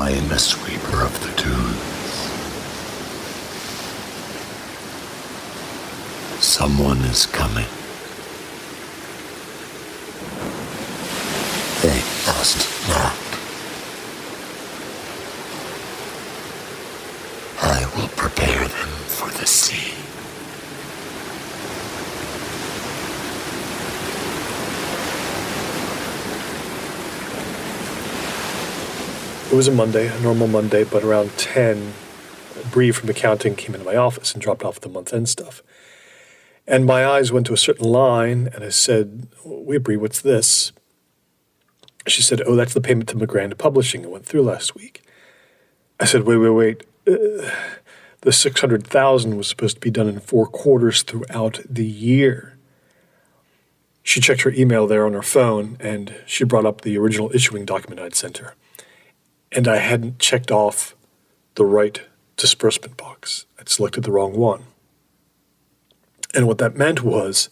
I am a sweeper of the dunes. Someone is coming. They must not. I will prepare them for the sea. It was a Monday, a normal Monday, but around 10, Bree from accounting came into my office and dropped off the month-end stuff. And my eyes went to a certain line, and I said, "Wait, Bree, what's this?" She said, "Oh, that's the payment to McGrand Publishing. It went through last week." I said, wait. The $600,000 was supposed to be done in 4 quarters throughout the year. She checked her email there on her phone, and she brought up the original issuing document I'd sent her. And I hadn't checked off the right disbursement box. I'd selected the wrong one. And what that meant was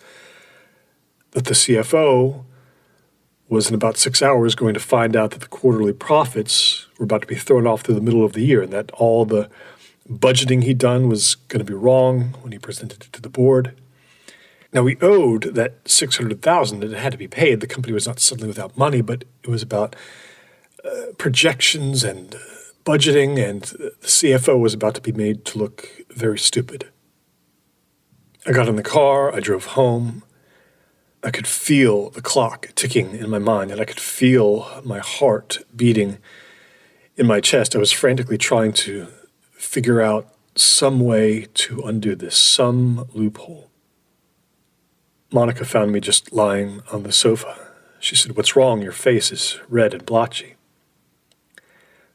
that the CFO was in about 6 hours going to find out that the quarterly profits were about to be thrown off through the middle of the year, and that all the budgeting he'd done was going to be wrong when he presented it to the board. Now, we owed that $600,000, and it had to be paid. The company was not suddenly without money, but it was about projections and budgeting, and the CFO was about to be made to look very stupid. I got in the car, I drove home. I could feel the clock ticking in my mind, and I could feel my heart beating in my chest. I was frantically trying to figure out some way to undo this, some loophole. Monica found me just lying on the sofa. She said, "What's wrong? Your face is red and blotchy."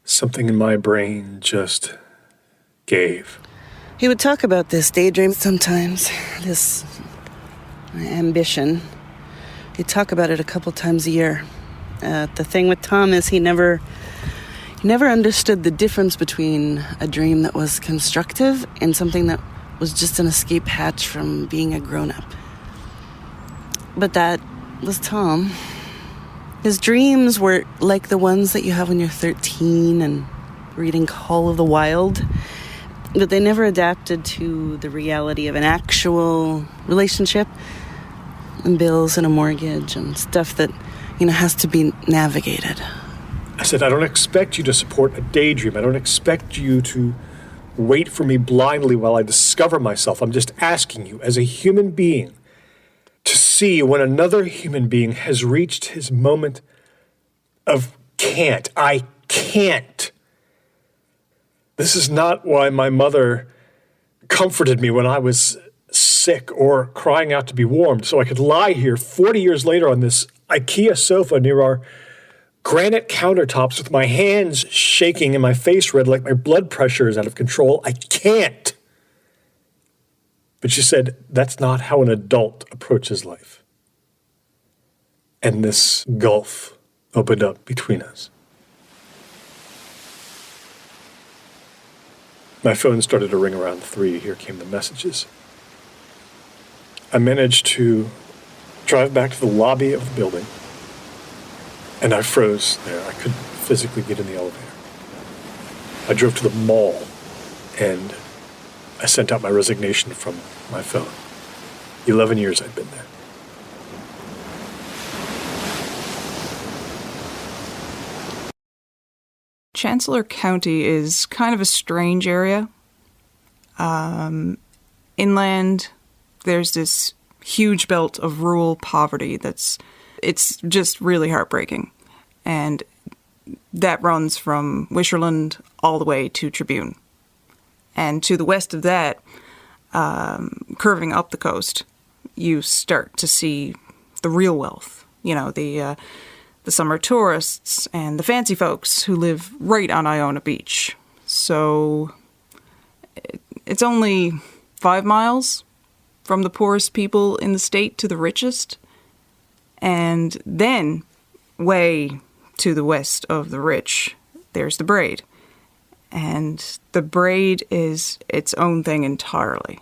Something in my brain just gave. He would talk about this daydream sometimes, this ambition. He'd talk about it a couple times a year. The thing with Tom is he never understood the difference between a dream that was constructive and something that was just an escape hatch from being a grown-up. But that was Tom. His dreams were like the ones that you have when you're 13 and reading Call of the Wild, but they never adapted to the reality of an actual relationship and bills and a mortgage and stuff that, has to be navigated. I said, "I don't expect you to support a daydream. I don't expect you to wait for me blindly while I discover myself. I'm just asking you, as a human being, to see when another human being has reached his moment of can't. I can't. This is not why my mother comforted me when I was sick or crying out to be warmed, so I could lie here 40 years later on this IKEA sofa near our granite countertops with my hands shaking and my face red like my blood pressure is out of control. I can't." But she said, "That's not how an adult approaches life." And this gulf opened up between us. My phone started to ring around 3. Here came the messages. I managed to drive back to the lobby of the building, and I froze there. I couldn't physically get in the elevator. I drove to the mall, and I sent out my resignation from my phone. 11 years I'd been there. Chancellor County is kind of a strange area. Inland, there's this huge belt of rural poverty it's just really heartbreaking. And that runs from Wisherland all the way to Tribune. And to the west of that, curving up the coast, you start to see the real wealth. The summer tourists and the fancy folks who live right on Iona Beach. So it's only 5 miles from the poorest people in the state to the richest. And then, way to the west of the rich, there's the Braid. And the Braid is its own thing entirely.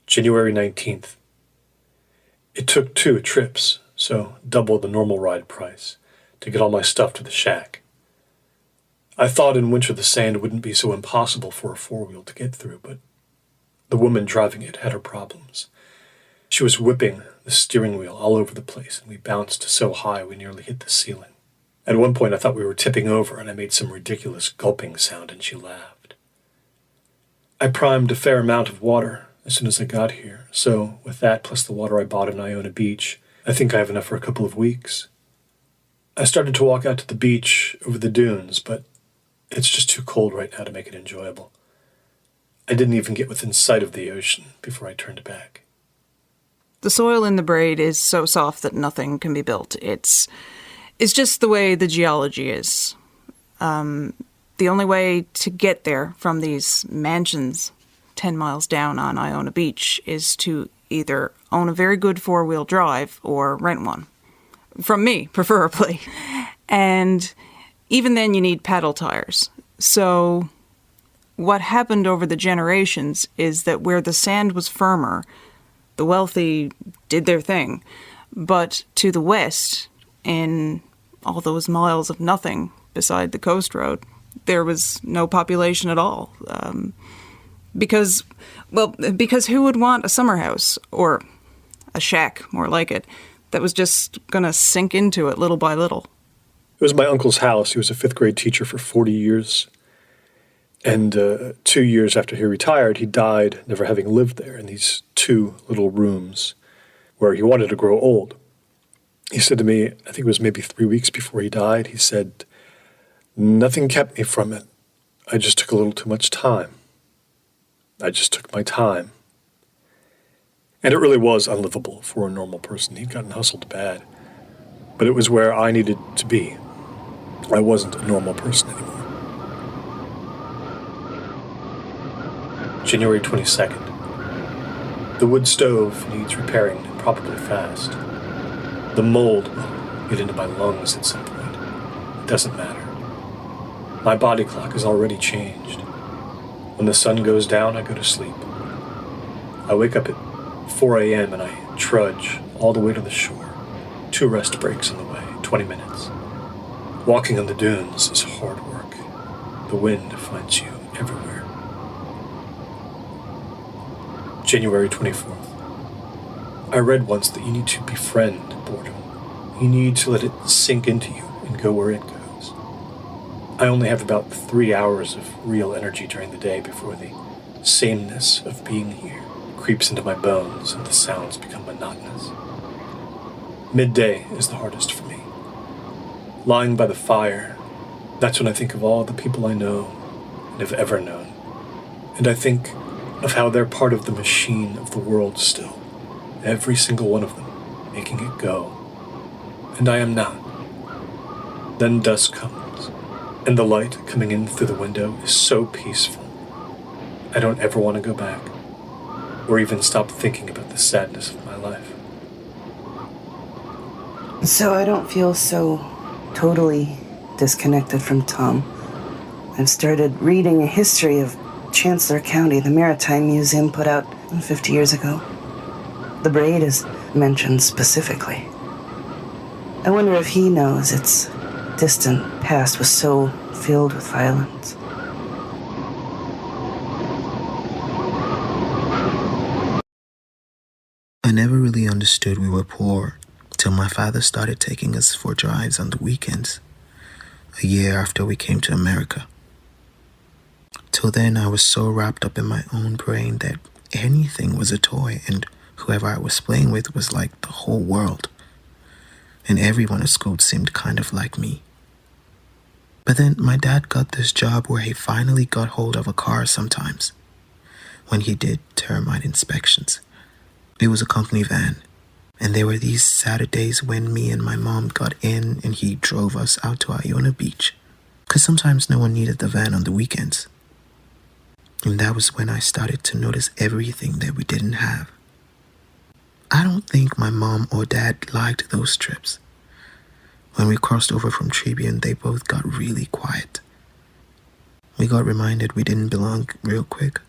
January 19th. It took 2 trips, so double the normal ride price, to get all my stuff to the shack. I thought in winter the sand wouldn't be so impossible for a four-wheel to get through, but the woman driving it had her problems. She was whipping the steering wheel all over the place, and we bounced so high we nearly hit the ceiling. At one point I thought we were tipping over, and I made some ridiculous gulping sound, and she laughed. I primed a fair amount of water as soon as I got here, so with that plus the water I bought in Iona Beach, I think I have enough for a couple of weeks. I started to walk out to the beach over the dunes, but it's just too cold right now to make it enjoyable. I didn't even get within sight of the ocean before I turned back. The soil in the Braid is so soft that nothing can be built. It's just the way the geology is. The only way to get there from these mansions 10 miles down on Iona Beach is to either own a very good four-wheel drive or rent one. From me, preferably. And even then you need paddle tires. So what happened over the generations is that where the sand was firmer, the wealthy did their thing. But to the west, in all those miles of nothing beside the coast road, there was no population at all. Because who would want a summer house, or a shack, more like it, that was just going to sink into it little by little? It was my uncle's house. He was a fifth-grade teacher for 40 years. And 2 years after he retired, he died, never having lived there, in these two little rooms where he wanted to grow old. He said to me, I think it was maybe 3 weeks before he died, he said, "Nothing kept me from it. I just took a little too much time. I just took my time." And it really was unlivable for a normal person. He'd gotten hustled bad. But it was where I needed to be. I wasn't a normal person anymore. January 22nd. The wood stove needs repairing, and probably fast. The mold will get into my lungs at some point. It doesn't matter. My body clock has already changed. When the sun goes down, I go to sleep. I wake up at 4 a.m. and I trudge all the way to the shore. 2 rest breaks on the way, 20 minutes. Walking on the dunes is hard work. The wind finds you everywhere. January 24th. I read once that you need to befriend boredom. You need to let it sink into you and go where it goes. I only have about 3 hours of real energy during the day before the sameness of being here creeps into my bones and the sounds become monotonous. Midday is the hardest for me. Lying by the fire, that's when I think of all the people I know and have ever known. And I think of how they're part of the machine of the world still. Every single one of them, making it go. And I am not. Then dusk comes, and the light coming in through the window is so peaceful. I don't ever want to go back, or even stop thinking about the sadness of my life. So I don't feel so totally disconnected from Tom. I've started reading a history of Chancellor County the Maritime Museum put out 50 years ago. The Braid is mentioned specifically. I wonder if he knows its distant past was so filled with violence. I never really understood we were poor till my father started taking us for drives on the weekends, a year after we came to America. Till then, I was so wrapped up in my own brain that anything was a toy, and whoever I was playing with was like the whole world. And everyone at school seemed kind of like me. But then my dad got this job where he finally got hold of a car sometimes, when he did termite inspections. It was a company van, and there were these Saturdays when me and my mom got in and he drove us out to Iona Beach, because sometimes no one needed the van on the weekends. And that was when I started to notice everything that we didn't have. I don't think my mom or dad liked those trips. When we crossed over from Tribune, they both got really quiet. We got reminded we didn't belong real quick.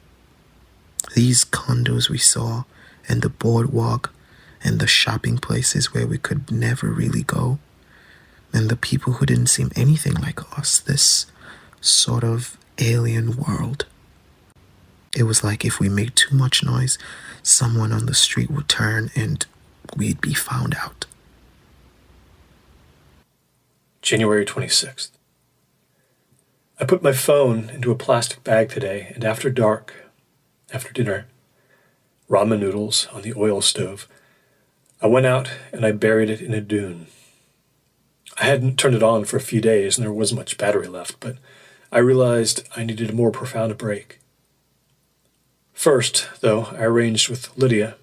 These condos we saw, and the boardwalk, and the shopping places where we could never really go, and the people who didn't seem anything like us, this sort of alien world. It was like if we made too much noise, someone on the street would turn and we'd be found out. January 26th. I put my phone into a plastic bag today, and after dark, after dinner, ramen noodles on the oil stove, I went out and I buried it in a dune. I hadn't turned it on for a few days and there wasn't much battery left, but I realized I needed a more profound break. First, though, I arranged with Lydia,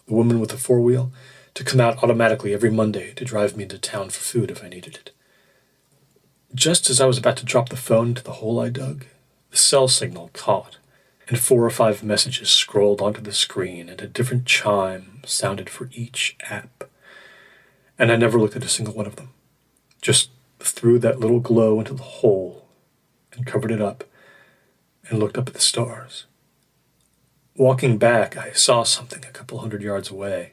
the woman with the four-wheel, to come out automatically every Monday to drive me into town for food if I needed it. Just as I was about to drop the phone into the hole I dug, the cell signal caught, and 4 or 5 messages scrolled onto the screen, and a different chime sounded for each app. And I never looked at a single one of them. Just threw that little glow into the hole and covered it up and looked up at the stars. Walking back, I saw something a couple 100 yards away.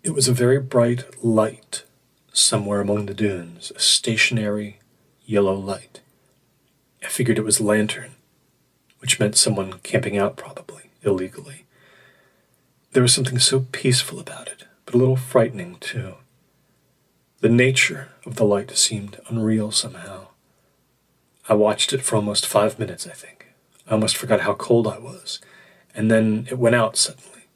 It was a very bright light somewhere among the dunes, a stationary yellow light. I figured it was a lantern, which meant someone camping out probably, illegally. There was something so peaceful about it, but a little frightening too. The nature of the light seemed unreal somehow. I watched it for almost 5 minutes, I think. I almost forgot how cold I was, and then it went out suddenly.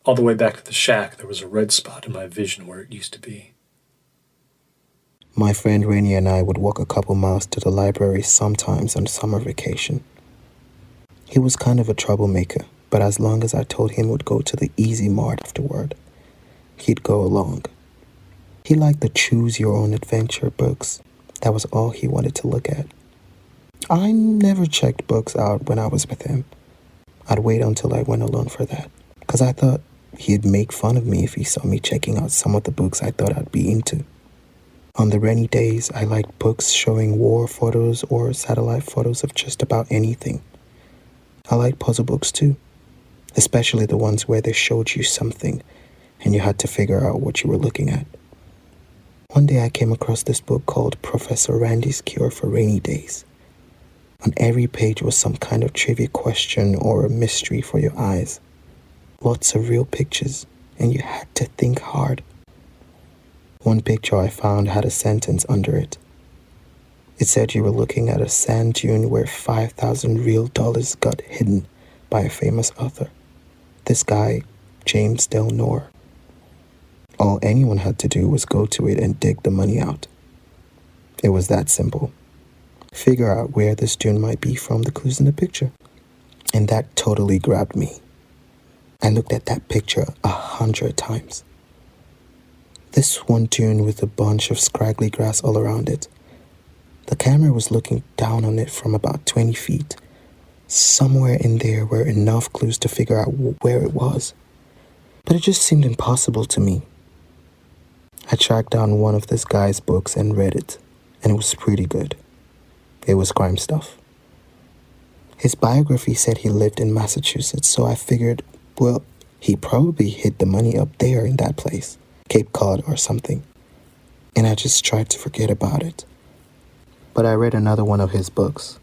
All the way back to the shack, there was a red spot in my vision where it used to be. My friend Rainey and I would walk a couple miles to the library sometimes on summer vacation. He was kind of a troublemaker, but as long as I told him we'd go to the Easy Mart afterward, he'd go along. He liked the choose-your-own-adventure books. That was all he wanted to look at. I never checked books out when I was with him. I'd wait until I went alone for that, because I thought he'd make fun of me if he saw me checking out some of the books I thought I'd be into. On the rainy days, I liked books showing war photos or satellite photos of just about anything. I liked puzzle books too, especially the ones where they showed you something and you had to figure out what you were looking at. One day I came across this book called Professor Randy's Cure for Rainy Days. On every page was some kind of trivia question or a mystery for your eyes. Lots of real pictures, and you had to think hard. One picture I found had a sentence under it. It said you were looking at a sand dune where 5,000 real dollars got hidden by a famous author. This guy, James Del Noor. All anyone had to do was go to it and dig the money out. It was that simple. Figure out where this dune might be from the clues in the picture. And that totally grabbed me. I looked at that picture 100 times. This one dune with a bunch of scraggly grass all around it. The camera was looking down on it from about 20 feet. Somewhere in there were enough clues to figure out where it was. But it just seemed impossible to me. I tracked down one of this guy's books and read it, and it was pretty good. It was crime stuff. His biography said he lived in Massachusetts, so I figured, well, he probably hid the money up there in that place, Cape Cod or something. And I just tried to forget about it. But I read another one of his books,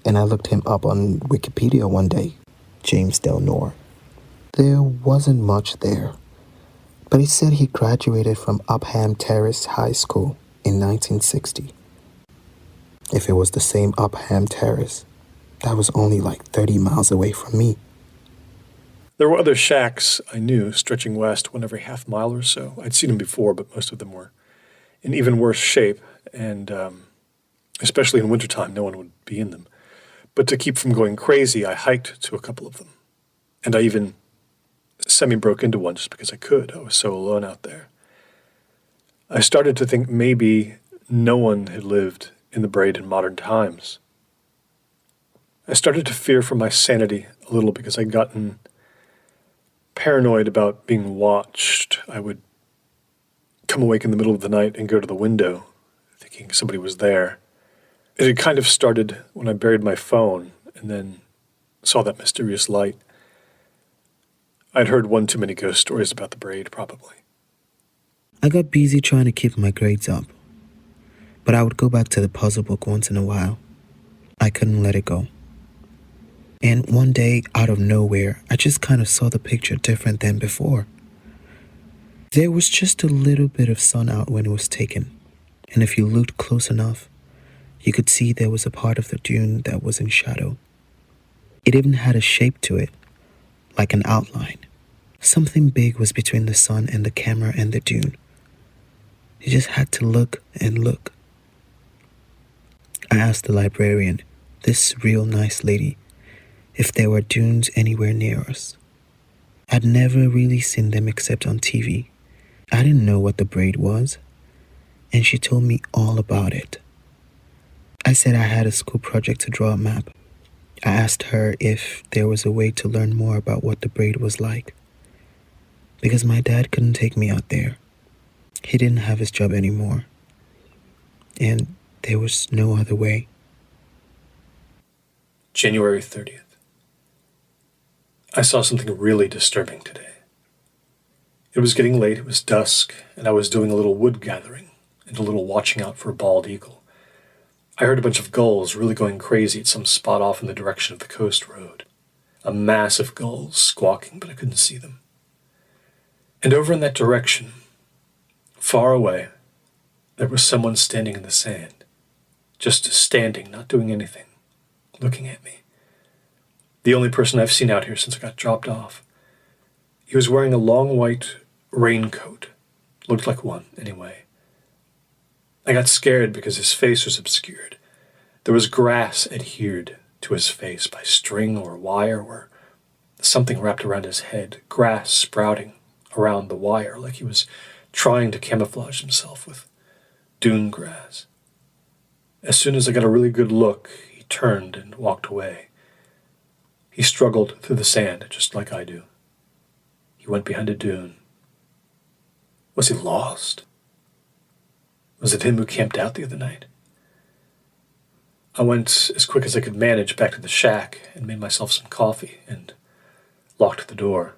and I looked him up on Wikipedia one day, James Del Noor. There wasn't much there, but he said he graduated from Upham Terrace High School in 1960. If it was the same Upham Terrace, that was only like 30 miles away from me. There were other shacks I knew stretching west one every half mile or so. I'd seen them before, but most of them were in even worse shape, and especially in wintertime, no one would be in them. But to keep from going crazy, I hiked to a couple of them. And I even semi-broke into one just because I could. I was so alone out there. I started to think maybe no one had lived in the Braid in modern times. I started to fear for my sanity a little because I'd gotten paranoid about being watched. I would come awake in the middle of the night and go to the window, thinking somebody was there. It had kind of started when I buried my phone and then saw that mysterious light. I'd heard one too many ghost stories about the Braid, probably. I got busy trying to keep my grades up, but I would go back to the puzzle book once in a while. I couldn't let it go. And one day, out of nowhere, I just kind of saw the picture different than before. There was just a little bit of sun out when it was taken, and if you looked close enough, you could see there was a part of the dune that was in shadow. It even had a shape to it, like an outline. Something big was between the sun and the camera and the dune. You just had to look and look. I asked the librarian, this real nice lady, if there were dunes anywhere near us. I'd never really seen them except on TV. I didn't know what the Braid was, and she told me all about it. I said I had a school project to draw a map. I asked her if there was a way to learn more about what the Braid was like, because my dad couldn't take me out there. He didn't have his job anymore, and there was no other way. January 30th. I saw something really disturbing today. It was getting late, it was dusk, and I was doing a little wood gathering and a little watching out for a bald eagle. I heard a bunch of gulls really going crazy at some spot off in the direction of the coast road. A mass of gulls squawking, but I couldn't see them. And over in that direction, far away, there was someone standing in the sand. Just standing, not doing anything, looking at me. The only person I've seen out here since I got dropped off. He was wearing a long white raincoat. Looked like one, anyway. I got scared because his face was obscured. There was grass adhered to his face by string or wire or something wrapped around his head, grass sprouting around the wire like he was trying to camouflage himself with dune grass. As soon as I got a really good look, he turned and walked away. He struggled through the sand just like I do. He went behind a dune. Was he lost? Was it him who camped out the other night? I went as quick as I could manage back to the shack and made myself some coffee and locked the door.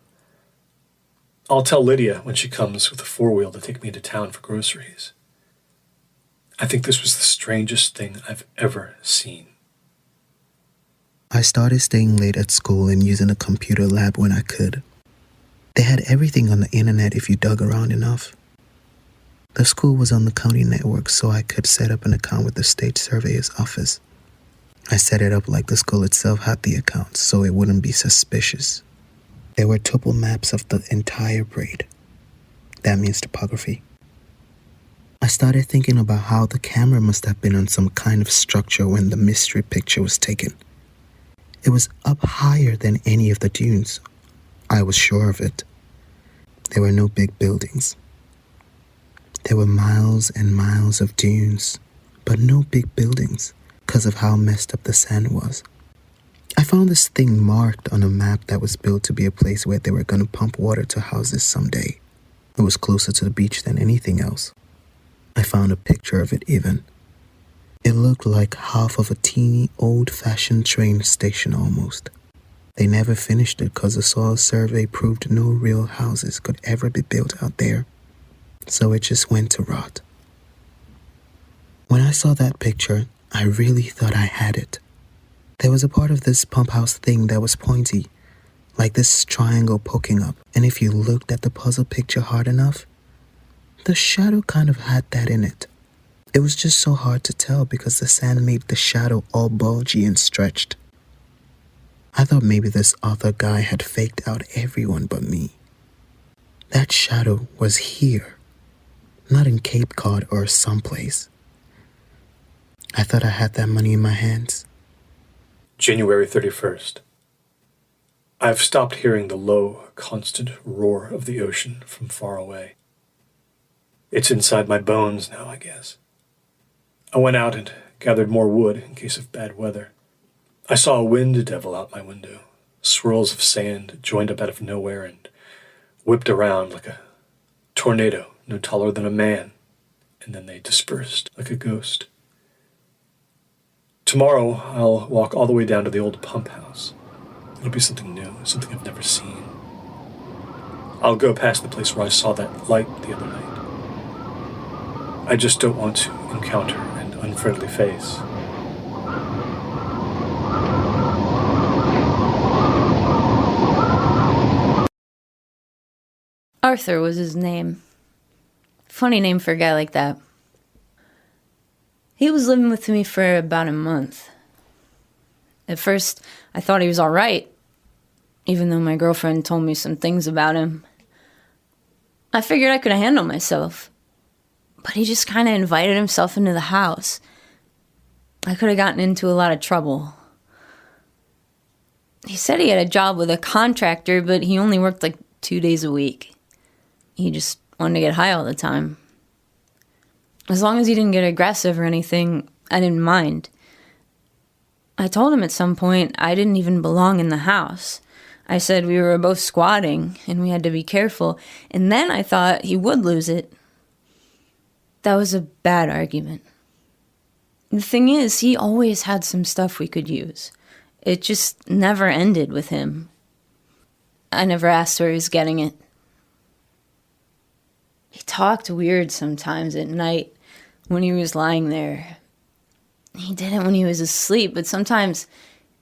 I'll tell Lydia when she comes with a four-wheel to take me into town for groceries. I think this was the strangest thing I've ever seen. I started staying late at school and using a computer lab when I could. They had everything on the internet if you dug around enough. The school was on the county network, so I could set up an account with the state surveyor's office. I set it up like the school itself had the account, so it wouldn't be suspicious. There were topo maps of the entire Braid. That means topography. I started thinking about how the camera must have been on some kind of structure when the mystery picture was taken. It was up higher than any of the dunes. I was sure of it. There were no big buildings. There were miles and miles of dunes, but no big buildings because of how messed up the sand was. I found this thing marked on a map that was built to be a place where they were going to pump water to houses someday. It was closer to the beach than anything else. I found a picture of it even. It looked like half of a teeny old-fashioned train station almost. They never finished it because the soil survey proved no real houses could ever be built out there. So it just went to rot. When I saw that picture, I really thought I had it. There was a part of this pump house thing that was pointy, like this triangle poking up, and if you looked at the puzzle picture hard enough, the shadow kind of had that in it. It was just so hard to tell because the sand made the shadow all bulgy and stretched. I thought maybe this author guy had faked out everyone but me. That shadow was here, not in Cape Cod or someplace. I thought I had that money in my hands. January 31st. I've stopped hearing the low, constant roar of the ocean from far away. It's inside my bones now, I guess. I went out and gathered more wood in case of bad weather. I saw a wind devil out my window. Swirls of sand joined up out of nowhere and whipped around like a tornado no taller than a man, and then they dispersed like a ghost. Tomorrow, I'll walk all the way down to the old pump house. It'll be something new, something I've never seen. I'll go past the place where I saw that light the other night. I just don't want to encounter an unfriendly face. Arthur was his name. Funny name for a guy like that. He was living with me for about a month. At first, I thought he was all right, even though my girlfriend told me some things about him. I figured I could handle myself, but he just kind of invited himself into the house. I could have gotten into a lot of trouble. He said he had a job with a contractor, but he only worked like 2 days a week. He just wanted to get high all the time. As long as he didn't get aggressive or anything, I didn't mind. I told him at some point I didn't even belong in the house. I said we were both squatting and we had to be careful, and then I thought he would lose it. That was a bad argument. The thing is, he always had some stuff we could use. It just never ended with him. I never asked where he was getting it. He talked weird sometimes at night when he was lying there. He did it when he was asleep, but sometimes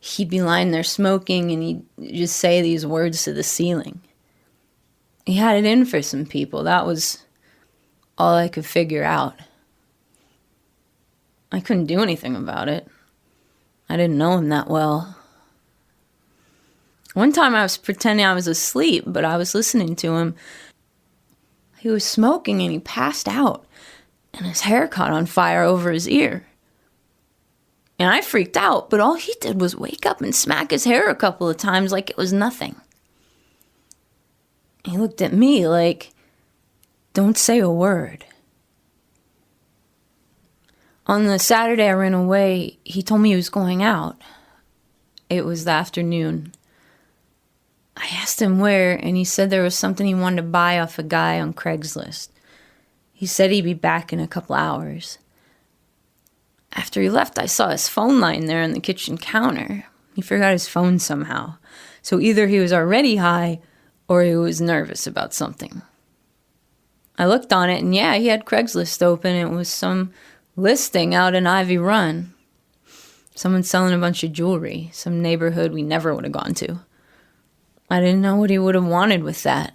he'd be lying there smoking and he'd just say these words to the ceiling. He had it in for some people. That was all I could figure out. I couldn't do anything about it. I didn't know him that well. One time I was pretending I was asleep, but I was listening to him. He was smoking and he passed out, and his hair caught on fire over his ear. And I freaked out, but all he did was wake up and smack his hair a couple of times like it was nothing. He looked at me like, "Don't say a word." On the Saturday I ran away, he told me he was going out. It was the afternoon. I asked him where, and he said there was something he wanted to buy off a guy on Craigslist. He said he'd be back in a couple hours. After he left, I saw his phone lying there on the kitchen counter. He forgot his phone somehow. So either he was already high, or he was nervous about something. I looked on it, and yeah, he had Craigslist open. It was some listing out in Ivy Run. Someone selling a bunch of jewelry, some neighborhood we never would have gone to. I didn't know what he would have wanted with that.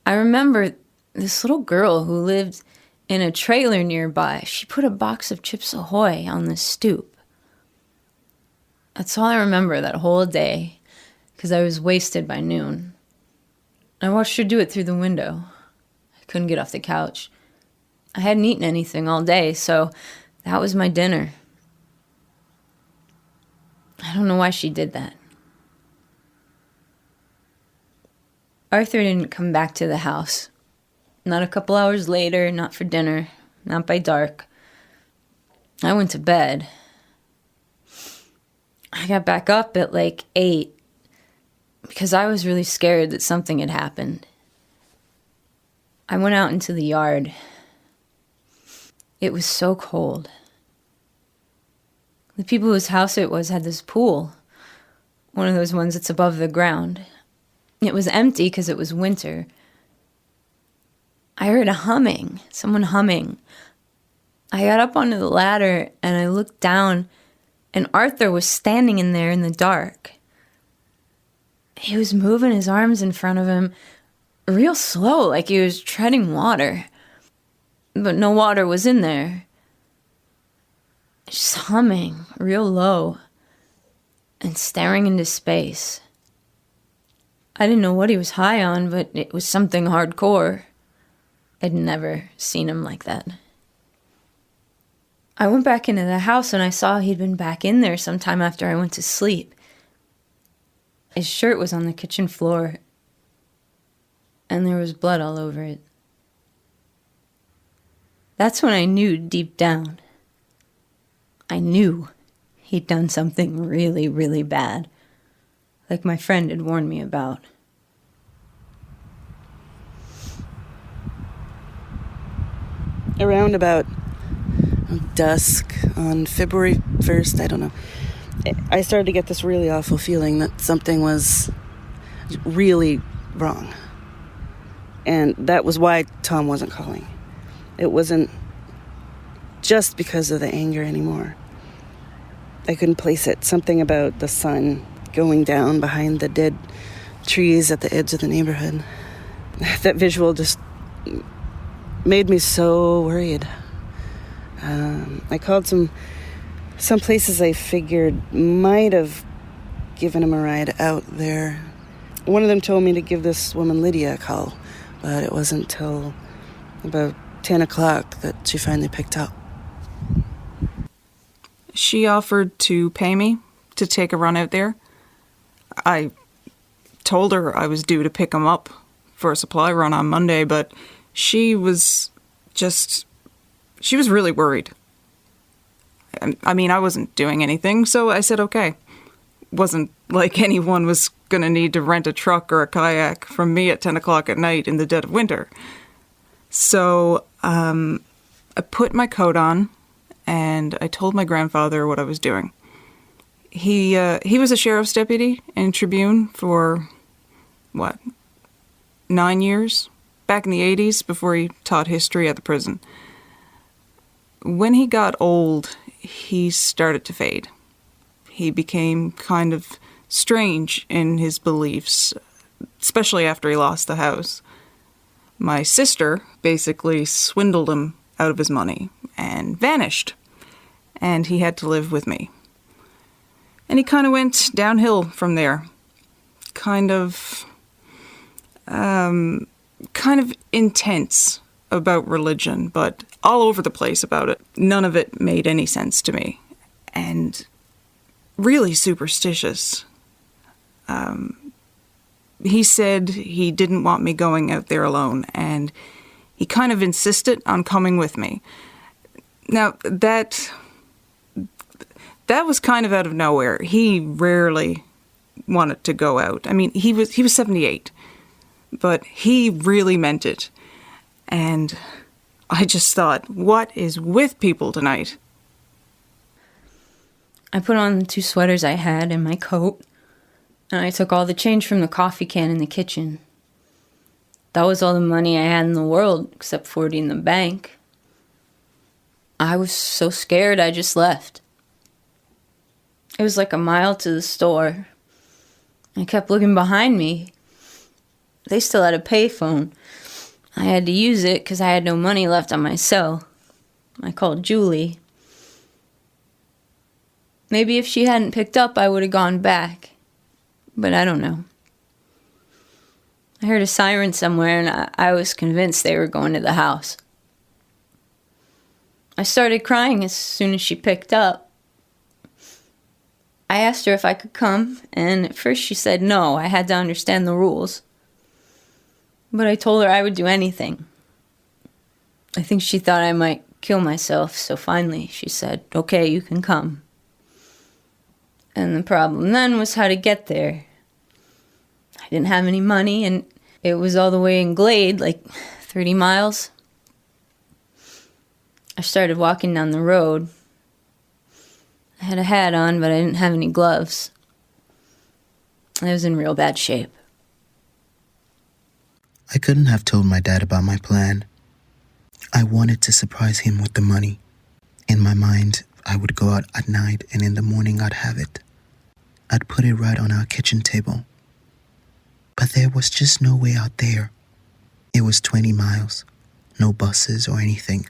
I remember this little girl who lived in a trailer nearby. She put a box of Chips Ahoy on the stoop. That's all I remember that whole day, because I was wasted by noon. I watched her do it through the window. I couldn't get off the couch. I hadn't eaten anything all day, so that was my dinner. I don't know why she did that. Arthur didn't come back to the house. Not a couple hours later, not for dinner, not by dark. I went to bed. I got back up at like 8 because I was really scared that something had happened. I went out into the yard. It was so cold. The people whose house it was had this pool, one of those ones that's above the ground. It was empty because it was winter. I heard a humming, someone humming. I got up onto the ladder and I looked down, and Arthur was standing in there in the dark. He was moving his arms in front of him real slow, like he was treading water. But no water was in there. Just humming real low and staring into space. I didn't know what he was high on, but it was something hardcore. I'd never seen him like that. I went back into the house and I saw he'd been back in there sometime after I went to sleep. His shirt was on the kitchen floor, and there was blood all over it. That's when I knew deep down. I knew he'd done something really, really bad, like my friend had warned me about. Around about dusk on February 1st, I don't know, I started to get this really awful feeling that something was really wrong. And that was why Tom wasn't calling. It wasn't just because of the anger anymore. I couldn't place it. Something about the sun going down behind the dead trees at the edge of the neighborhood. That visual just made me so worried. I called some places I figured might have given him a ride out there. One of them told me to give this woman Lydia a call, but it wasn't till about 10 o'clock that she finally picked up. She offered to pay me to take a run out there. I told her I was due to pick him up for a supply run on Monday, but she was really worried. I mean, I wasn't doing anything, so I said okay. Wasn't like anyone was gonna need to rent a truck or a kayak from me at 10 o'clock at night in the dead of winter. So I put my coat on and I told my grandfather what I was doing. He was a sheriff's deputy in Tribune for, 9 years? Back in the 80s, before he taught history at the prison. When he got old, he started to fade. He became kind of strange in his beliefs, especially after he lost the house. My sister basically swindled him out of his money and vanished, and he had to live with me. And he kind of went downhill from there. Kind of intense about religion, but all over the place about it. None of it made any sense to me. And really superstitious. He said he didn't want me going out there alone, and he kind of insisted on coming with me. Now, that was kind of out of nowhere. He rarely wanted to go out. I mean, he was 78, but he really meant it. And I just thought, what is with people tonight? I put on the 2 sweaters I had and my coat, and I took all the change from the coffee can in the kitchen. That was all the money I had in the world, except 40 in the bank. I was so scared I just left. It was like a mile to the store. I kept looking behind me. They still had a payphone. I had to use it because I had no money left on my cell. I called Julie. Maybe if she hadn't picked up, I would have gone back. But I don't know. I heard a siren somewhere, and I was convinced they were going to the house. I started crying as soon as she picked up. I asked her if I could come, and at first she said no. I had to understand the rules. But I told her I would do anything. I think she thought I might kill myself, so finally she said, okay, you can come. And the problem then was how to get there. I didn't have any money, and it was all the way in Glade, like 30 miles. I started walking down the road. I had a hat on, but I didn't have any gloves. I was in real bad shape. I couldn't have told my dad about my plan. I wanted to surprise him with the money. In my mind, I would go out at night, and in the morning I'd have it. I'd put it right on our kitchen table. But there was just no way out there. It was 20 miles, no buses or anything.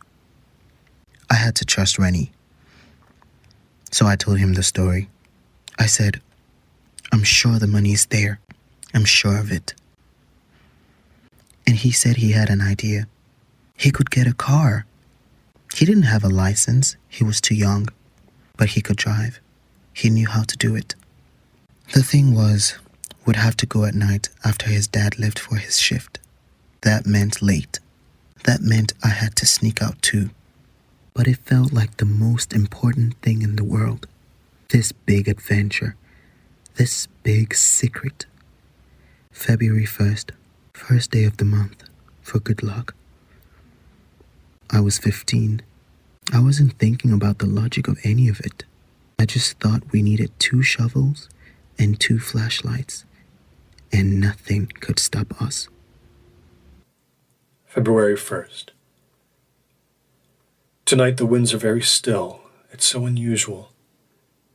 I had to trust Rennie. So I told him the story. I said, I'm sure the money is there. I'm sure of it. And he said he had an idea. He could get a car. He didn't have a license. He was too young. But he could drive. He knew how to do it. The thing was, we'd have to go at night after his dad left for his shift. That meant late. That meant I had to sneak out too. But it felt like the most important thing in the world. This big adventure. This big secret. February 1st, first day of the month, for good luck. I was 15. I wasn't thinking about the logic of any of it. I just thought we needed 2 shovels and 2 flashlights, and nothing could stop us. February 1st. Tonight the winds are very still. It's so unusual.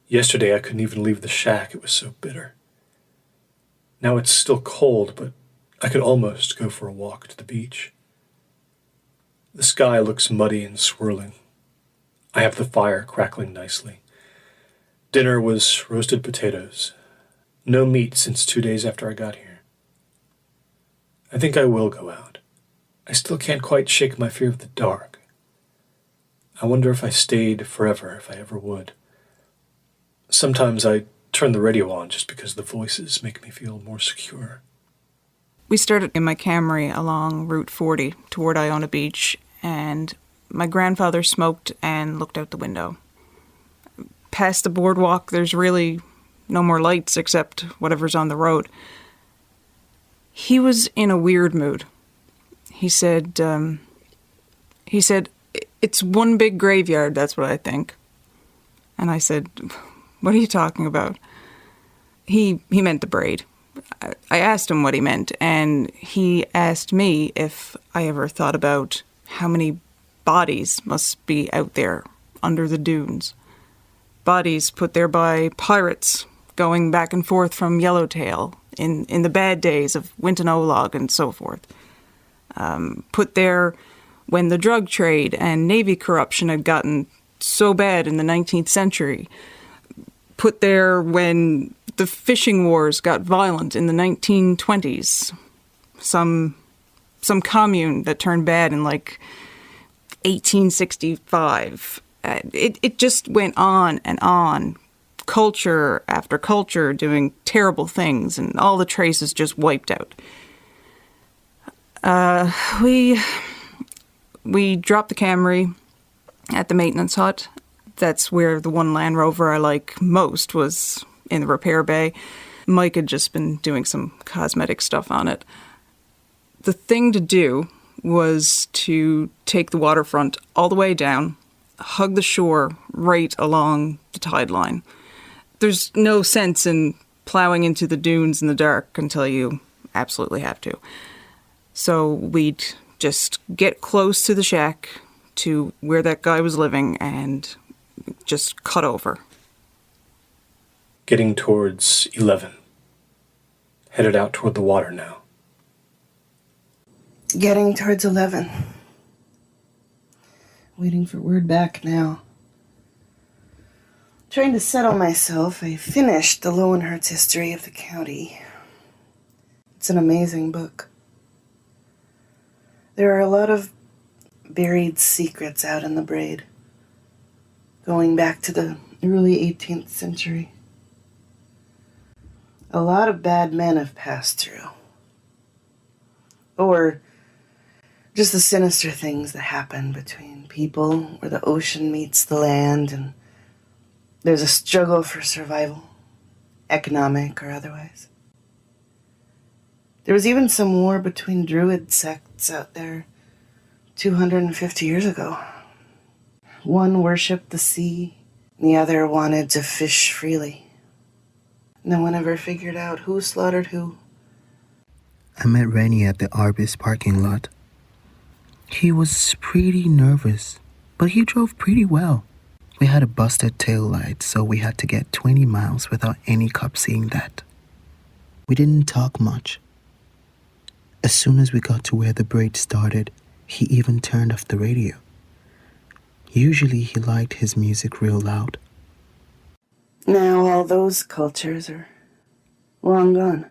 Yesterday I couldn't even leave the shack, it was so bitter. Now it's still cold, but I could almost go for a walk to the beach. The sky looks muddy and swirling. I have the fire crackling nicely. Dinner was roasted potatoes. No meat since 2 days after I got here. I think I will go out. I still can't quite shake my fear of the dark. I wonder if I stayed forever, if I ever would. Sometimes I turn the radio on just because the voices make me feel more secure. We started in my Camry along Route 40 toward Iona Beach, and my grandfather smoked and looked out the window. Past the boardwalk, there's really no more lights except whatever's on the road. He was in a weird mood. He said, "It's one big graveyard, that's what I think." And I said, "What are you talking about?" He meant the Braid. I asked him what he meant, and he asked me if I ever thought about how many bodies must be out there under the dunes. Bodies put there by pirates going back and forth from Yellowtail in the bad days of Wintowick and so forth. Put there when the drug trade and Navy corruption had gotten so bad in the 19th century. Put there when the fishing wars got violent in the 1920s. Some commune that turned bad in like 1865. It just went on and on. Culture after culture doing terrible things, and all the traces just wiped out. We dropped the Camry at the maintenance hut. That's where the one Land Rover I like most was, in the repair bay. Mike had just been doing some cosmetic stuff on it. The thing to do was to take the waterfront all the way down, hug the shore right along the tide line. There's no sense in plowing into the dunes in the dark until you absolutely have to. So we'd just get close to the shack, to where that guy was living, and just cut over. Getting towards 11. Headed out toward the water now. Getting towards 11. Waiting for word back now. Trying to settle myself, I finished the Lowenhertz history of the county. It's an amazing book. There are a lot of buried secrets out in the Braid, going back to the early 18th century. A lot of bad men have passed through. Or just the sinister things that happen between people, where the ocean meets the land, and there's a struggle for survival, economic or otherwise. There was even some war between druid sects out there 250 years ago. One worshipped the sea, and the other wanted to fish freely. No one ever figured out who slaughtered who. I met Rennie at the Arby's parking lot. He was pretty nervous, but he drove pretty well. We had a busted tail light, so we had to get 20 miles without any cop seeing that. We didn't talk much. As soon as we got to where the Braid started, he even turned off the radio. Usually he liked his music real loud. Now all those cultures are long gone.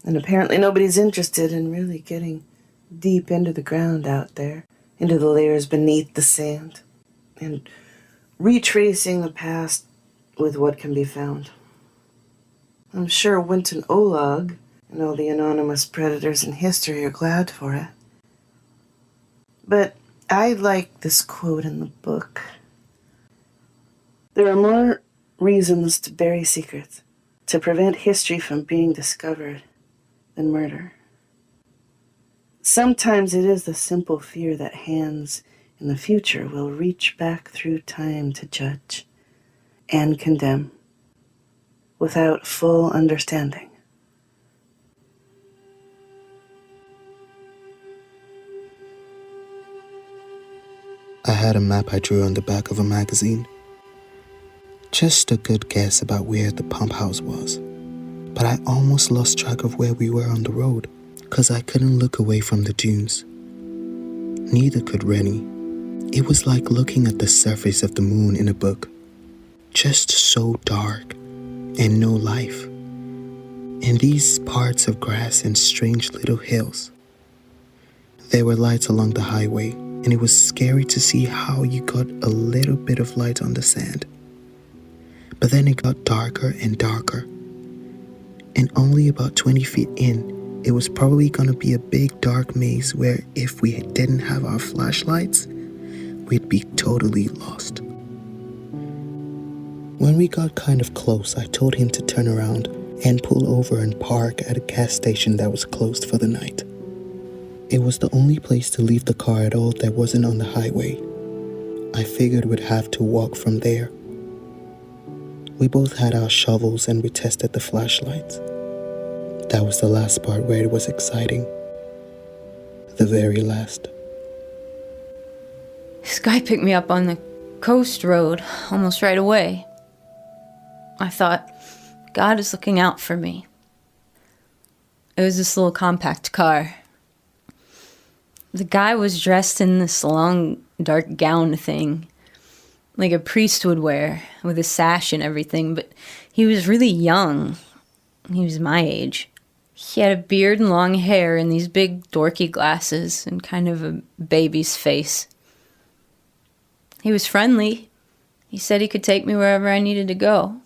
And apparently nobody's interested in really getting deep into the ground out there, into the layers beneath the sand, and retracing the past with what can be found. I'm sure Winton Olag and all the anonymous predators in history are glad for it. But I like this quote in the book. There are more reasons to bury secrets, to prevent history from being discovered, than murder. Sometimes it is the simple fear that hands in the future will reach back through time to judge and condemn without full understanding. I had a map I drew on the back of a magazine. Just a good guess about where the pump house was. But I almost lost track of where we were on the road, because I couldn't look away from the dunes. Neither could Rennie. It was like looking at the surface of the moon in a book. Just so dark and no life. And these parts of grass and strange little hills. There were lights along the highway, and it was scary to see how you got a little bit of light on the sand. But then it got darker and darker. And only about 20 feet in, it was probably going to be a big dark maze where if we didn't have our flashlights, we'd be totally lost. When we got kind of close, I told him to turn around and pull over and park at a gas station that was closed for the night. It was the only place to leave the car at all that wasn't on the highway. I figured we'd have to walk from there. We both had our shovels and we tested the flashlights. That was the last part where it was exciting. The very last. This guy picked me up on the coast road almost right away. I thought, God is looking out for me. It was this little compact car. The guy was dressed in this long, dark gown thing, like a priest would wear, with a sash and everything, but he was really young. He was my age. He had a beard and long hair and these big dorky glasses and kind of a baby's face. He was friendly. He said he could take me wherever I needed to go.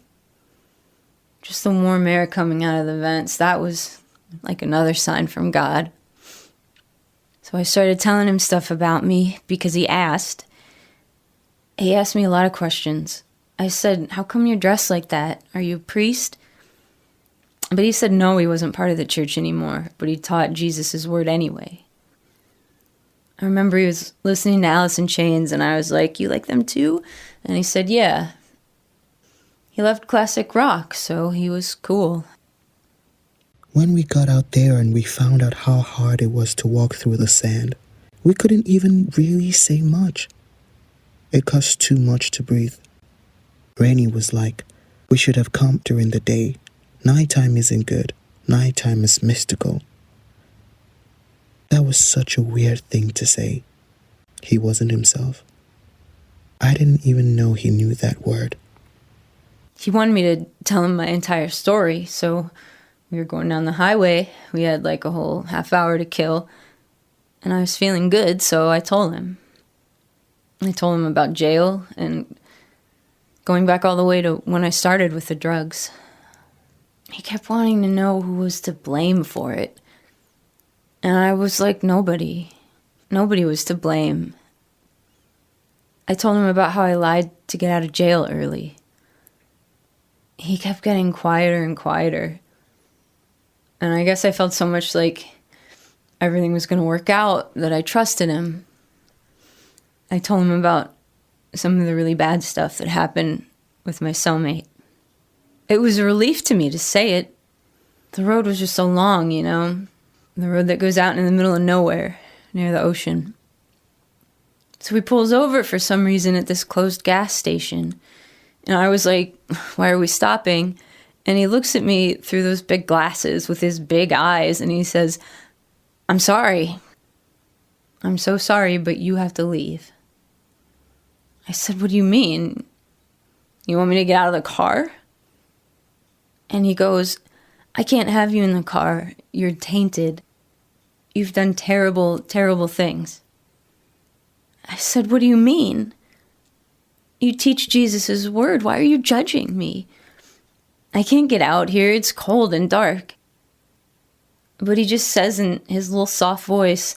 Just the warm air coming out of the vents, that was like another sign from God. So I started telling him stuff about me because he asked. He asked me a lot of questions. I said, how come you're dressed like that? Are you a priest? But he said no, he wasn't part of the church anymore, but he taught Jesus' word anyway. I remember he was listening to Alice in Chains, and I was like, you like them too? And he said, yeah. He loved classic rock, so he was cool. When we got out there and we found out how hard it was to walk through the sand, we couldn't even really say much. It cost too much to breathe. Rennie was like, we should have come during the day. Nighttime isn't good. Nighttime is mystical. That was such a weird thing to say. He wasn't himself. I didn't even know he knew that word. He wanted me to tell him my entire story, so we were going down the highway. We had like a whole half hour to kill, and I was feeling good, so I told him. I told him about jail and going back all the way to when I started with the drugs. He kept wanting to know who was to blame for it. And I was like, nobody. Nobody was to blame. I told him about how I lied to get out of jail early. He kept getting quieter and quieter. And I guess I felt so much like everything was going to work out that I trusted him. I told him about some of the really bad stuff that happened with my cellmate. It was a relief to me to say it. The road was just so long, you know? The road that goes out in the middle of nowhere, near the ocean. So he pulls over for some reason at this closed gas station. And I was like, why are we stopping? And he looks at me through those big glasses with his big eyes, and he says, I'm sorry. I'm so sorry, but you have to leave. I said, what do you mean? You want me to get out of the car? And he goes, I can't have you in the car. You're tainted. You've done terrible, terrible things. I said, what do you mean? You teach Jesus' word. Why are you judging me? I can't get out here. It's cold and dark. But he just says in his little soft voice,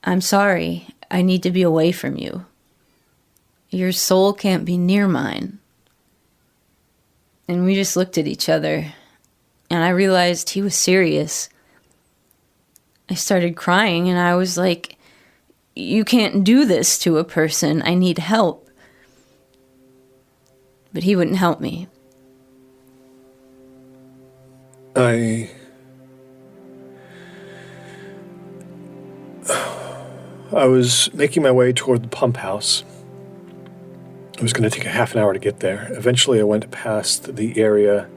I'm sorry. I need to be away from you. Your soul can't be near mine. And we just looked at each other, and I realized he was serious. I started crying, and I was like, you can't do this to a person. I need help. But he wouldn't help me. I was making my way toward the pump house. It was going to take a half an hour to get there. Eventually, I went past the area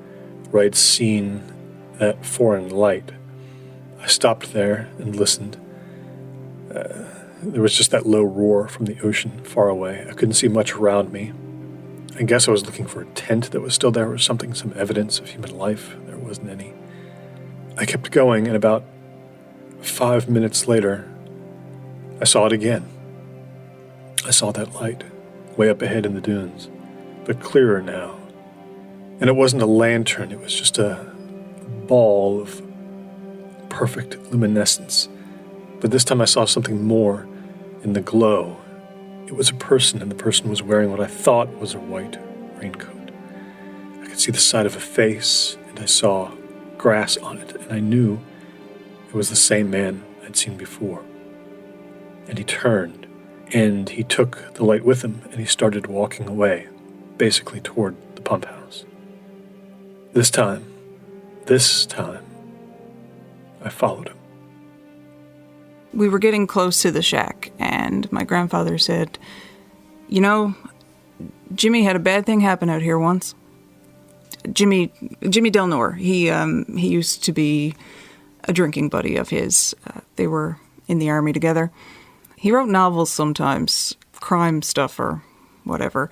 where I'd seen that foreign light. I stopped there and listened. There was just that low roar from the ocean far away. I couldn't see much around me. I guess I was looking for a tent that was still there or something, some evidence of human life. There wasn't any. I kept going, and about 5 minutes later, I saw it again. I saw that light way up ahead in the dunes, but clearer now. And it wasn't a lantern, it was just a ball of perfect luminescence. But this time I saw something more in the glow. It was a person, and the person was wearing what I thought was a white raincoat. I could see the side of a face, and I saw grass on it, and I knew it was the same man I'd seen before. And he turned, and he took the light with him, and he started walking away, basically toward the pump house. This time, I followed him. We were getting close to the shack, and my grandfather said, "You know, Jimmy had a bad thing happen out here once. Jimmy Del Nor, he used to be a drinking buddy of his. They were in the army together. He wrote novels sometimes, crime stuff or whatever,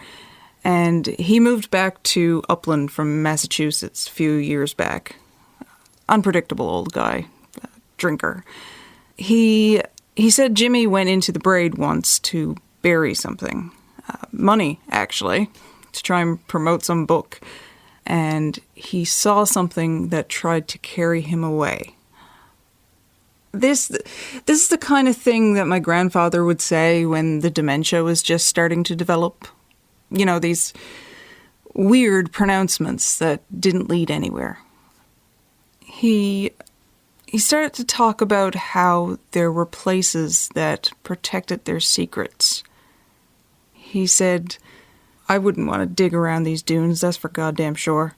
and he moved back to Upland from Massachusetts a few years back. Unpredictable old guy, drinker. He said Jimmy went into the Braid once to bury something. Money, actually, to try and promote some book. And he saw something that tried to carry him away." This is the kind of thing that my grandfather would say when the dementia was just starting to develop. You know, these weird pronouncements that didn't lead anywhere. He started to talk about how there were places that protected their secrets. He said, "I wouldn't want to dig around these dunes, that's for goddamn sure.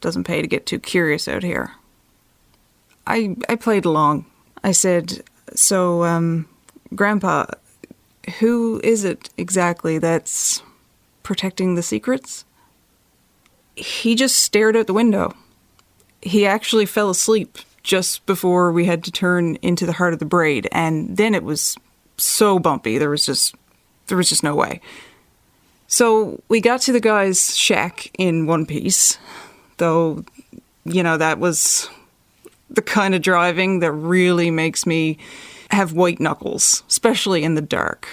Doesn't pay to get too curious out here." I played along. I said, "So, Grandpa, who is it exactly that's protecting the secrets?" He just stared out the window. He actually fell asleep just before we had to turn into the heart of the Braid, and then it was so bumpy, there was just no way. So we got to the guy's shack in one piece, though, you know, that was the kind of driving that really makes me have white knuckles, especially in the dark.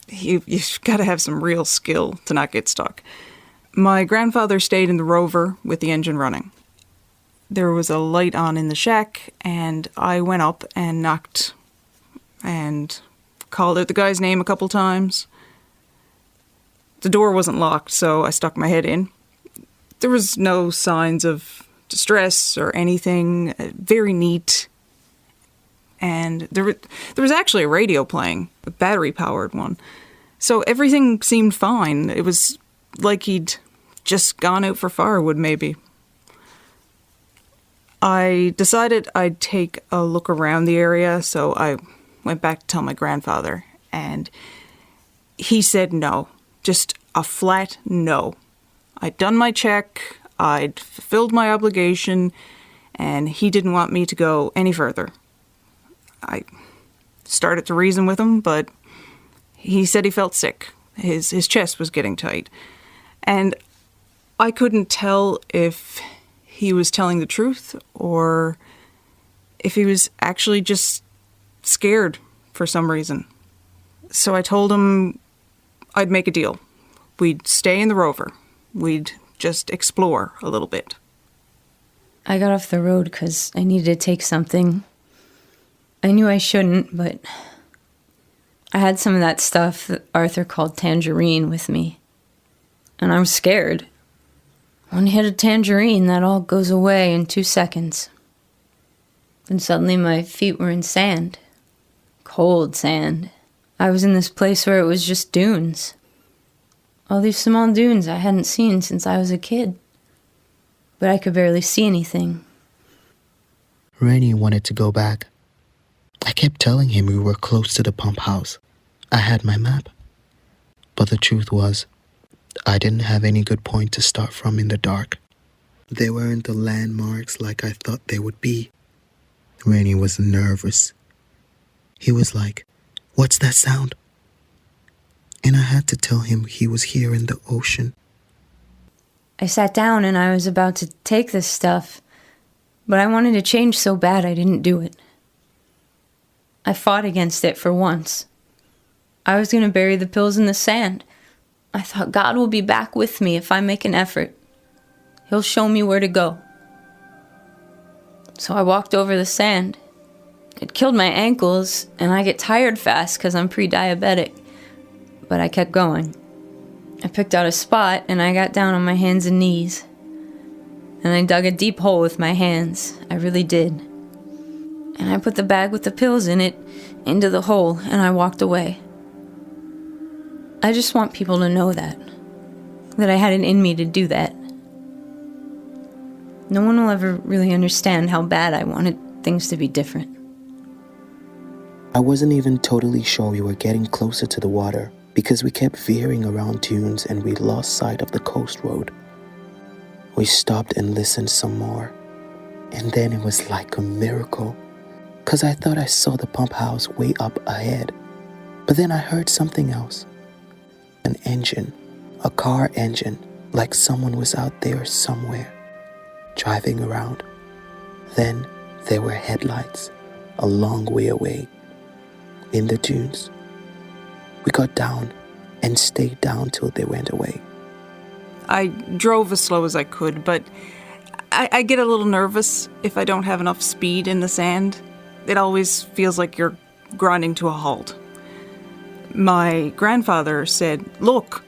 You've got to have some real skill to not get stuck. My grandfather stayed in the Rover with the engine running. There was a light on in the shack, and I went up and knocked and called out the guy's name a couple times. The door wasn't locked, so I stuck my head in. There was no signs of distress or anything. Very neat. And there was actually a radio playing, a battery-powered one. So everything seemed fine. It was like he'd just gone out for firewood, maybe. I decided I'd take a look around the area, so I went back to tell my grandfather, and he said no. Just a flat no. I'd done my check, I'd fulfilled my obligation, and he didn't want me to go any further. I started to reason with him, but he said he felt sick. His chest was getting tight. And I couldn't tell if he was telling the truth or if he was actually just scared for some reason. So I told him I'd make a deal. We'd stay in the Rover. We'd just explore a little bit. I got off the road because I needed to take something. I knew I shouldn't, but I had some of that stuff that Arthur called tangerine with me. And I was scared. When you hit a tangerine, that all goes away in 2 seconds. Then suddenly my feet were in sand. Cold sand. I was in this place where it was just dunes. All these small dunes I hadn't seen since I was a kid. But I could barely see anything. Rainey wanted to go back, I kept telling him we were close to the pump house. I had my map. But the truth was, I didn't have any good point to start from in the dark. There weren't the landmarks like I thought they would be. Rennie was nervous. He was like, "What's that sound?" And I had to tell him he was here in the ocean. I sat down and I was about to take this stuff, but I wanted to change so bad I didn't do it. I fought against it for once. I was going to bury the pills in the sand. I thought God will be back with me if I make an effort. He'll show me where to go. So I walked over the sand. It killed my ankles, and I get tired fast because I'm pre-diabetic. But I kept going. I picked out a spot, and I got down on my hands and knees. And I dug a deep hole with my hands. I really did. And I put the bag with the pills in it into the hole, and I walked away. I just want people to know that I had it in me to do that. No one will ever really understand how bad I wanted things to be different. I wasn't even totally sure we were getting closer to the water because we kept veering around dunes and we lost sight of the coast road. We stopped and listened some more, and then it was like a miracle, because I thought I saw the pump house way up ahead, but then I heard something else. An engine, a car engine, like someone was out there somewhere, driving around. Then there were headlights, a long way away, in the dunes. We got down and stayed down till they went away. I drove as slow as I could, but I get a little nervous if I don't have enough speed in the sand. It always feels like you're grinding to a halt. My grandfather said, "Look,"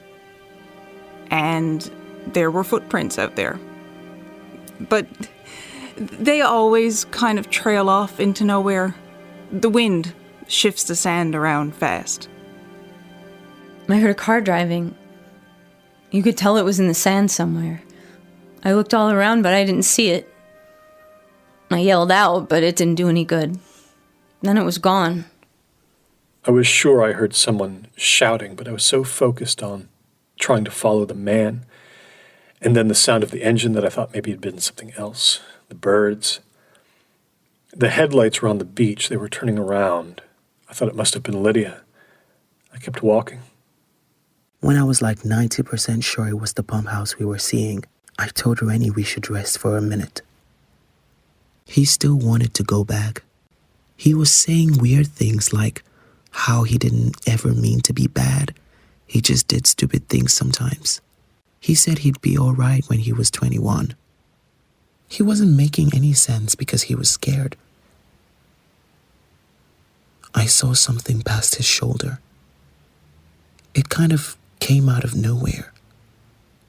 and there were footprints out there. But they always kind of trail off into nowhere. The wind shifts the sand around fast. I heard a car driving. You could tell it was in the sand somewhere. I looked all around, but I didn't see it. I yelled out, but it didn't do any good. Then it was gone. I was sure I heard someone shouting, but I was so focused on trying to follow the man, and then the sound of the engine, that I thought maybe it had been something else. The birds. The headlights were on the beach. They were turning around. I thought it must have been Lydia. I kept walking. When I was like 90% sure it was the pump house we were seeing, I told Rennie we should rest for a minute. He still wanted to go back. He was saying weird things like how he didn't ever mean to be bad. He just did stupid things sometimes. He said he'd be all right when he was 21. He wasn't making any sense because he was scared. I saw something past his shoulder. It kind of came out of nowhere.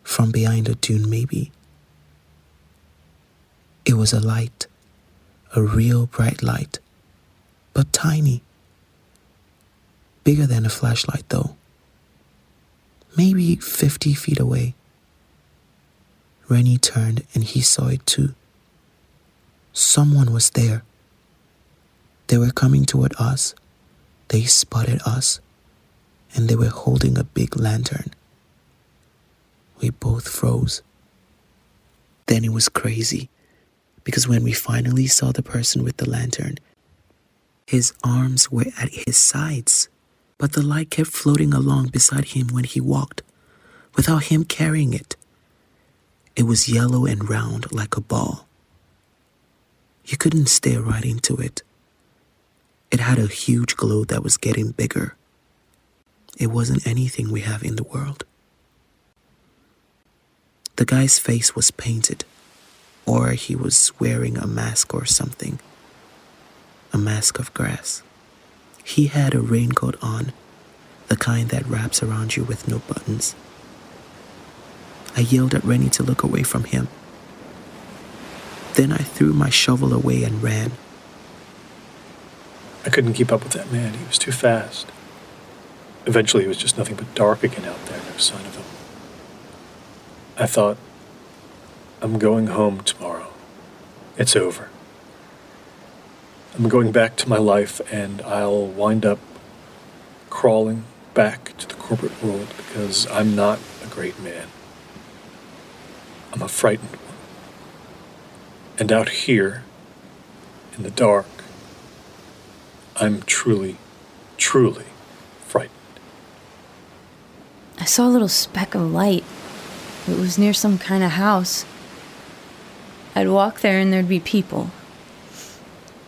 From behind a dune, maybe. It was a light. A real bright light. But tiny. Bigger than a flashlight, though. Maybe 50 feet away. Rennie turned and he saw it too. Someone was there. They were coming toward us. They spotted us. And they were holding a big lantern. We both froze. Then it was crazy, because when we finally saw the person with the lantern, his arms were at his sides, but the light kept floating along beside him when he walked, without him carrying it. It was yellow and round like a ball. You couldn't stare right into it. It had a huge glow that was getting bigger. It wasn't anything we have in the world. The guy's face was painted, or he was wearing a mask or something. A mask of grass. He had a raincoat on, the kind that wraps around you with no buttons. I yelled at Rennie to look away from him. Then I threw my shovel away and ran. I couldn't keep up with that man. He was too fast. Eventually, it was just nothing but dark again out there, no sign of him. I thought, I'm going home tomorrow. It's over. I'm going back to my life, and I'll wind up crawling back to the corporate world because I'm not a great man. I'm a frightened one. And out here, in the dark, I'm truly, truly frightened. I saw a little speck of light. It was near some kind of house. I'd walk there and there'd be people.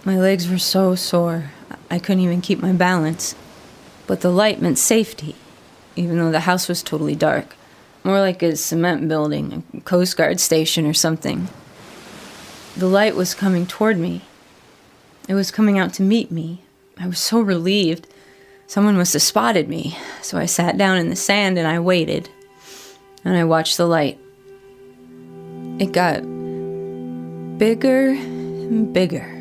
My legs were so sore, I couldn't even keep my balance. But the light meant safety, even though the house was totally dark. More like a cement building, a Coast Guard station or something. The light was coming toward me. It was coming out to meet me. I was so relieved. Someone must have spotted me. So I sat down in the sand and I waited. And I watched the light. It got bigger and bigger.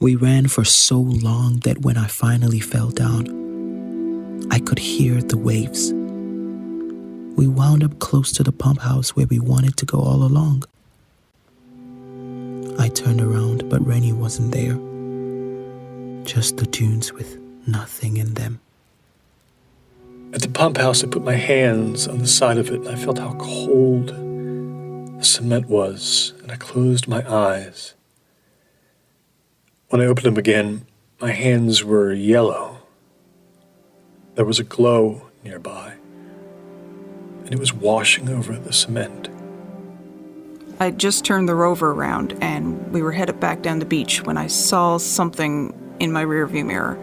We ran for so long that when I finally fell down, I could hear the waves. We wound up close to the pump house where we wanted to go all along. I turned around, but Rennie wasn't there. Just the dunes with nothing in them. At the pump house, I put my hands on the side of it, and I felt how cold the cement was, and I closed my eyes. When I opened them again, my hands were yellow. There was a glow nearby, and it was washing over the cement. I just turned the rover around, and we were headed back down the beach when I saw something in my rearview mirror.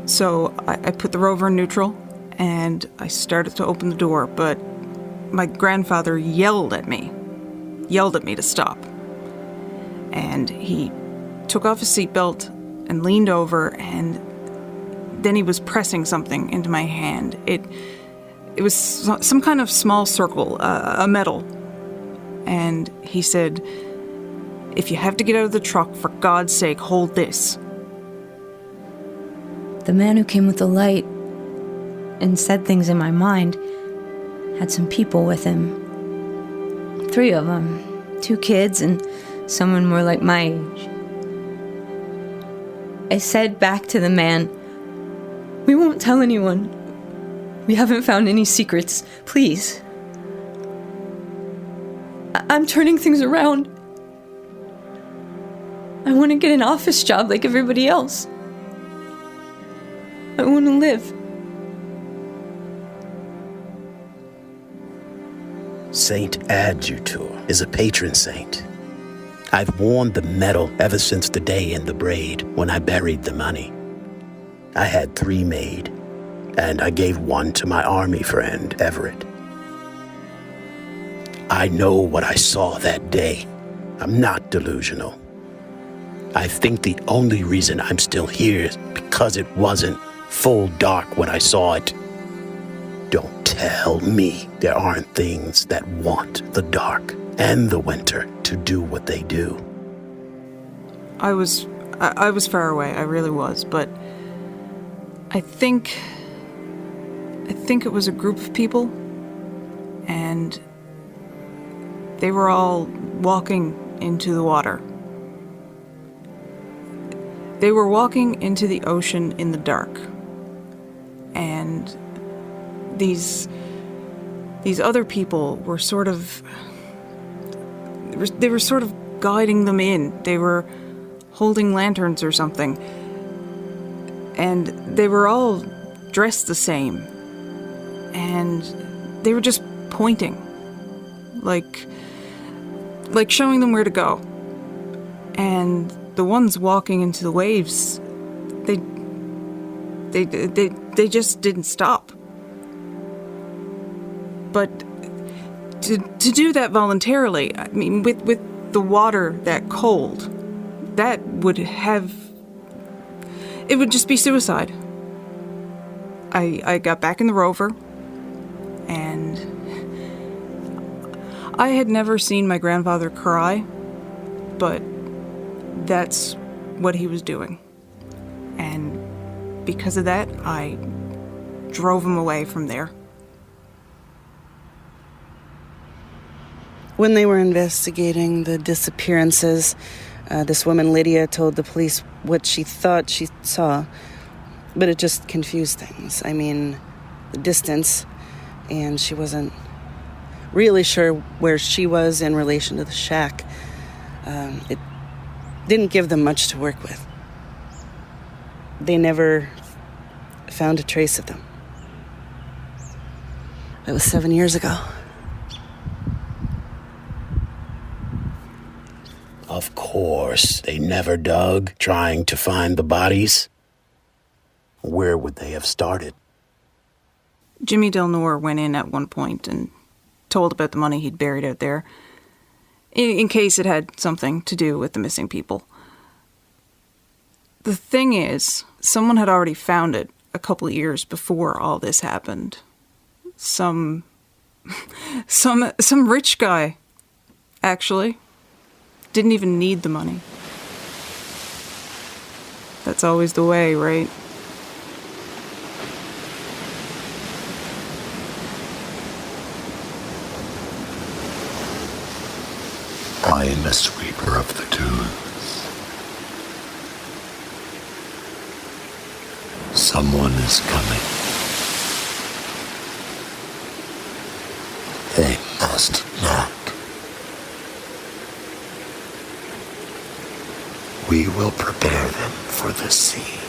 So I put the rover in neutral, and I started to open the door, but my grandfather yelled at me to stop. And he took off his seatbelt and leaned over, and then he was pressing something into my hand. It was some kind of small circle, a metal. And he said, "If you have to get out of the truck, for God's sake, hold this." The man who came with the light and said things in my mind had some people with him. 3 of them, 2 kids and someone more like my age. I said back to the man, "We won't tell anyone. We haven't found any secrets. Please. I'm turning things around. I want to get an office job like everybody else. I want to live." Saint Adjutor is a patron saint. I've worn the medal ever since the day in the Braid when I buried the money. I had 3 made, and I gave 1 to my army friend, Everett. I know what I saw that day. I'm not delusional. I think the only reason I'm still here is because it wasn't full dark when I saw it. Don't tell me there aren't things that want the dark and the winter to do what they do. I was far away, I really was, but I think it was a group of people, and they were all walking into the water. They were walking into the ocean in the dark. And these other people were sort of guiding them in. They were holding lanterns or something. And they were all dressed the same. And they were just pointing. Like showing them where to go. And the ones walking into the waves, they just didn't stop. But to do that voluntarily, I mean, with the water that cold, that would just be suicide. I got back in the rover, and I had never seen my grandfather cry, but that's what he was doing. And because of that, I drove him away from there. When they were investigating the disappearances This woman, Lydia, told the police what she thought she saw, but it just confused things. I mean, the distance, and she wasn't really sure where she was in relation to the shack. It didn't give them much to work with. They never found a trace of them. That was 7 years ago. Of course, they never dug trying to find the bodies. Where would they have started? Jimmy Del Noor went in at one point and told about the money he'd buried out there, in case it had something to do with the missing people. The thing is, someone had already found it a couple of years before all this happened. Some rich guy, actually. Didn't even need the money. That's always the way, right? I am a sweeper of the dunes. Someone is coming. They must not. We will prepare them for the sea.